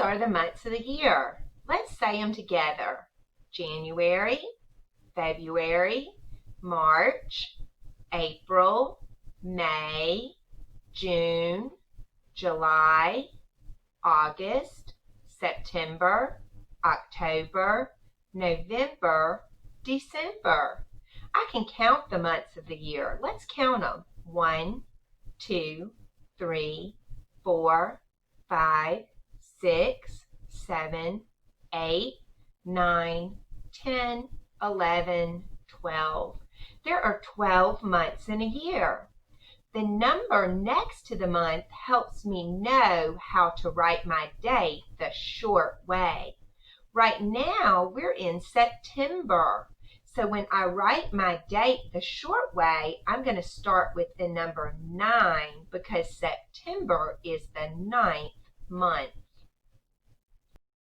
are the months of the year. Let's say them together. January, February, March, April, May, June, July, August, September, October, November, December. I can count the months of the year. Let's count them. 1, 2, 3, 4, 5, 6, 7, 8, 9, 10, 11, 12. There are 12 months in a year. The number next to the month helps me know how to write my date the short way. Right now, we're in September. So when I write my date the short way, I'm going to start with the number 9 because September is the 9th month.